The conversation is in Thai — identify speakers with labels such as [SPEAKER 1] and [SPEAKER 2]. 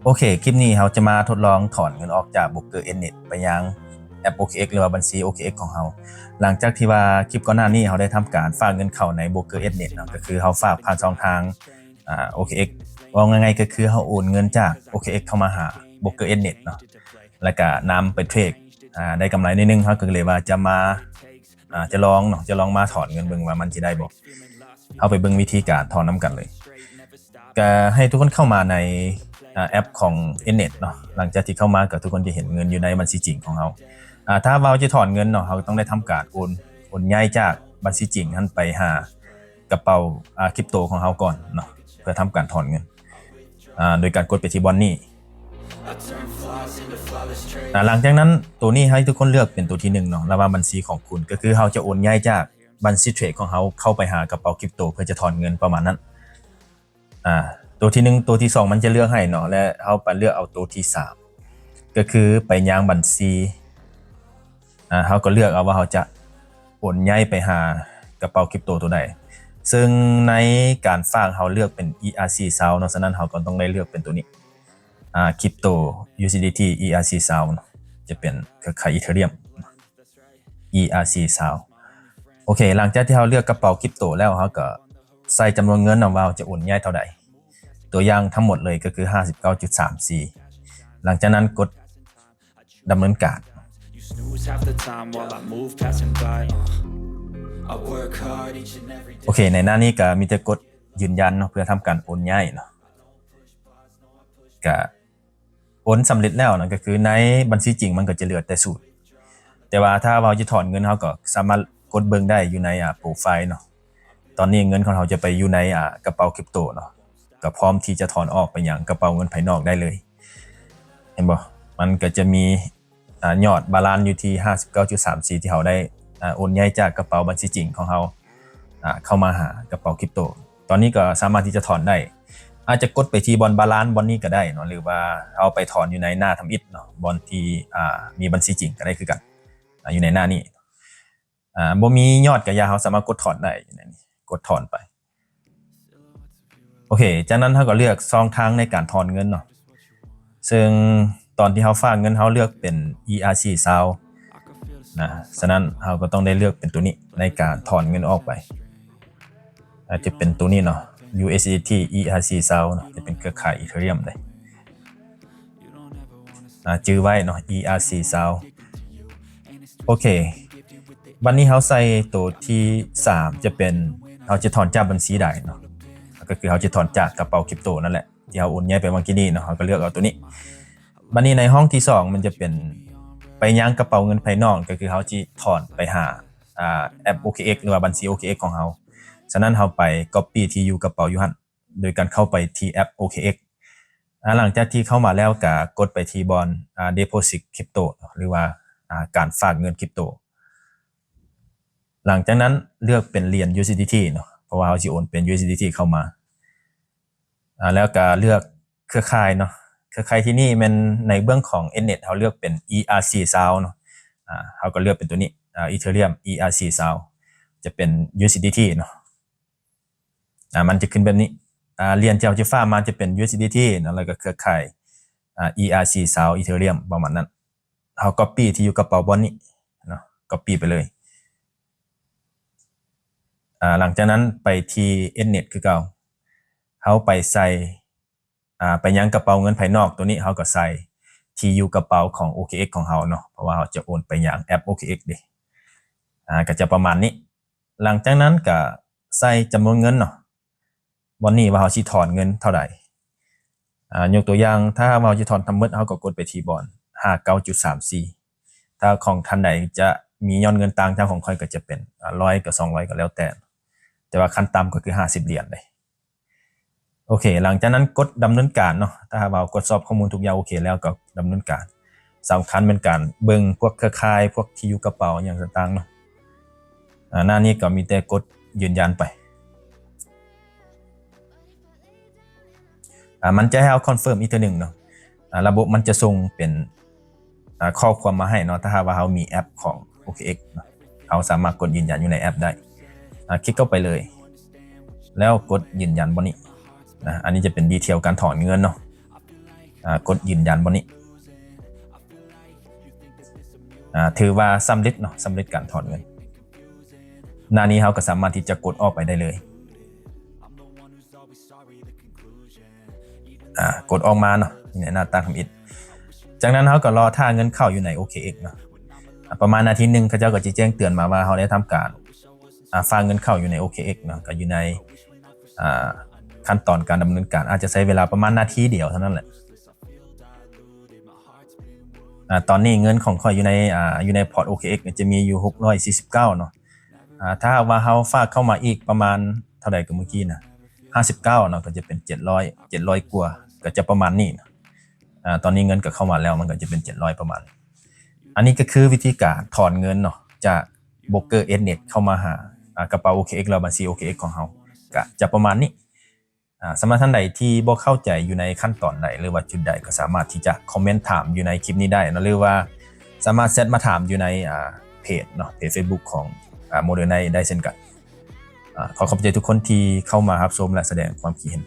[SPEAKER 1] โอเคคลิปนี้เราจะมาทดลองถอนเงินออกจาก Broker Nnet ไปยังแอป OKX หรือว่าบัญชี OKX ของเราหลังจากที่ว่าคลิปก่อนหน้านี้เราได้ทำการฝากเงินเข้าใน Broker Nnet เนาะก็คือเราฝากผ่านช่องทาง OKX ว่าง่ายๆก็คือเราโอนเงินจาก OKX เข้ามาหา Broker Nnet เนาะแล้วก็นำไปเทรดได้กำไรนิดนึงเราก็เลยว่าจะลองมาถอนเงินเบิ่งว่ามันสิได้บ่เอาไปเบิ่งวิธีการถอนนำกันเลยก็ให้ทุกคนเข้ามาในแอปของ Nnet เนาะหลังจากที่เข้ามาก็ทุกคนจะเห็นเงินอยู่ในบัญชีจริงของเราถ้าเราจะถอนเงินเนาะเราต้องได้ทำการโอนย้ายจากบัญชีจริงนั้นไปหากระเป๋าคริปโตของเราก่อนเนาะเพื่อทำการถอนเงินโดยการกดไปที่บอนนี่หลังจากนั้นตัวนี้ให้ทุกคนเลือกเป็นตัวที่1เนาะระหว่างบัญชีของคุณก็คือเราจะโอนย้ายจากบัญชีเทรดของเราเข้าไปหากระเป๋าคริปโตเพื่อจะถอนเงินประมาณนั้นตัวที่1ตัวที่2มันจะเลือกให้เนาะและเราไปเลือกเอาตัวที่3ก็คือไปยังบัญชีเราก็เลือกเอาว่าเราจะโอนย้ายไปหากระเป๋าคริปโตตัวใดซึ่งในการฝากเราเลือกเป็น ERC SAO เนาะฉะนั้นเราก็ต้องได้เลือกเป็นตัวนี้คริปโต USDT ERC SAO จะเป็นเครือข่าย Ethereum ERC SAO โอเคหลังจากที่เราเลือกกระเป๋าคริปโตแล้วเราก็ใส่จำนวนเงินว่าเราจะโอนย้ายเท่าใดตัวอย่างทั้งหมดเลยก็คือ 59.34 หลังจากนั้นกดดำเนินการโอเคในหน้านี้ก็มีแต่กดยืนยันเนาะเพื่อทำการโอนย้ายเนาะก็โอนสำเร็จแล้วนะก็คือในบัญชีจริงมันก็จะเหลือแต่สูตรแต่ว่าถ้าเราจะถอนเงินเราก็สามารถกดเบิ่งได้อยู่ในโปรไฟล์เนาะตอนนี้เงินของเราจะไปอยู่ในกระเป๋าคริปโตเนาะก็พร้อมที่จะถอนออกไปยังกระเป๋าเงินภายนอกได้เลยเห็นบ่มันก็จะมียอดบาลานซ์อยู่ที่ 59.34 ที่เราได้โอนย้ายจากกระเป๋าบัญชีจริงของเราเข้ามาหากระเป๋าคริปโตตอนนี้ก็สามารถที่จะถอนได้อาจจะกดไปที่บอนบาลานซ์บอนนี้ก็ได้เนาะหรือว่าเอาไปถอนอยู่ในหน้าทำอิฐเนาะบอนที่มีบัญชีจริงก็ได้คือกันอยู่ในหน้านี้บ่มียอดก็อย่าเราสามารถกดถอนได้อยู่ในนี้กดถอนไปโอเคจากนั้นเราก็เลือกช่องทางในการถอนเงินเนาะซึ่งตอนที่เราฝากเงินเราเลือกเป็น ERC SAO นะฉะนั้นเราก็ต้องได้เลือกเป็นตัวนี้ในการถอนเงินออกไปอาจจะเป็นตัวนี้เนาะ USDT ERC SAO เนาะจะเป็นเครือข่าย Ethereum เลยชื่อไว้เนาะ ERC SAO โอเควันนี้เราใส่ตัวที่3จะเป็นเราจะถอนจากบัญชีใดเนาะก็คือเราจะถอนจากกระเป๋าคริปโตนั่นแหละที่เราโอนย้ายไปเมื่อกี้นี้เนาะเราก็เลือกเอาตัวนี้วันนี้ในห้องที่2มันจะเป็นไปยังกระเป๋าเงินภายนอกก็คือเราจะถอนไปหาแอป OKX หรือว่าบัญชี OKX ของเราฉะนั้นเราไป copy ที่อยู่กระเป๋าอยู่หั่นโดยการเข้าไปที่แอป OKX หลังจากที่เข้ามาแล้วก็กดไปที่บอนdeposit crypto หรือว่าการฝากเงินคริปโตหลังจากนั้นเลือกเป็นเหรียญ USDT เนาะเพราะว่าเราสิโอนเป็น USDT เข้ามาแล้วก็เลือกเครือข่ายเนาะเครือข่ายที่นี่มันในเบื้องของ Nnet เราเลือกเป็น ERC SAO เนาะเราก็เลือกเป็นตัวนี้Ethereum ERC SAO จะเป็น USDT เนาะมันจะขึ้นแบบนี้เหรียญที่เราจะฝากมาจะเป็น USDT เนาะแล้วก็เครือข่ายERC SAO Ethereum ประมาณนั้นเรา copy ที่อยู่กระเป๋าบอนนี้เนาะ copy ไปเลยหลังจากนั้นไปที่ Nnet คือเก่าเขาไปใส่ไปยังกระเป๋าเงินภายนอกตัวนี้เขาก็ใส่ที่อยู่กระเป๋าของ OKX ของเขาเนาะเพราะว่าเขาจะโอนไปยังแอป OKX ดิก็จะประมาณนี้หลังจากนั้นก็ใส่จำนวนเงินเนาะวันนี้ว่าเขาสิถอนเงินเท่าไหร่ยกตัวอย่างถ้าเราจะถอนทั้งหมดเขาก็กดไปที่บอน 59.34 ถ้าของท่านใดจะมียอดเงินต่างจากของค่อยก็จะเป็น100กับ200ก็แล้วแต่ว่าขั้นต่ำก็คือ50เหรียญเลยโอเคหลังจากนั้นกดดำเนินการเนาะถ้าเรากดสอบข้อมูลทุกอย่างโอเคแล้วก็ดำเนินการสำคัญเป็นการเบิ่งพวกเครือข่ายพวกที่อยู่กระเป๋าอย่างต่างๆเนาะหน้านี้ก็มีแต่กดยืนยันไปมันจะให้เอาคอนเฟิร์มอีกตัวหนึ่งเนาะระบบมันจะส่งเป็นข้อความมาให้เนาะถ้าว่าเรามีแอปของ OKX เนาะเราสามารถกดยืนยันอยู่ในแอปได้คลิกเข้าไปเลยแล้วกดยืนยันบนนี้อันนี้จะเป็นดีเทลการถอนเงินเนาะ กดยืนยันบนนี้ถือว่าสำเร็จเนาะสำเร็จการถอนเงินหน้านี้เราก็สามารถที่จะกดออกไปได้เลยกดออกมาเนาะนี่หน้าตาทำอิฐจากนั้นเราก็รอท่าเงินเข้าอยู่ใน OKX เนาะประมาณนาทีนึงเขาเจ้าก็จะแจ้งเตือนมาว่าเราได้ทำการฝากเงินเข้าอยู่ใน OKX เนาะก็อยู่ในขั้นตอนการดำเนินการอาจจะใช้เวลาประมาณนาทีเดียวเท่านั้นแหละตอนนี้เงินของข้อยอยู่ในพอร์ต OKX จะมีอยู่649เนาะถ้าว่าเราฝากเข้ามาอีกประมาณเท่าใดก็เมื่อกี้นะ59เนาะก็จะเป็น700กว่าก็จะประมาณนี้ตอนนี้เงินก็เข้ามาแล้วมันก็จะเป็น700ประมาณอันนี้ก็คือวิธีการถอนเงินเนาะจากโบรกเกอร์ Snet เข้ามาหากระเป๋า OKX แล้วบัญชี OKX ของเราก็จะประมาณนี้สำหรับท่านใดที่บ่เข้าใจอยู่ในขั้นตอนใดหรือว่าจุดใดก็สามารถที่จะคอมเมนต์ถามอยู่ในคลิปนี้ได้นะหรือว่าสามารถเซตมาถามอยู่ในเพจเนาะเพจ Facebook ของModern Knightได้เช่นกันขอขอบใจทุกคนที่เข้ามารับชมและแสดงความคิดเห็น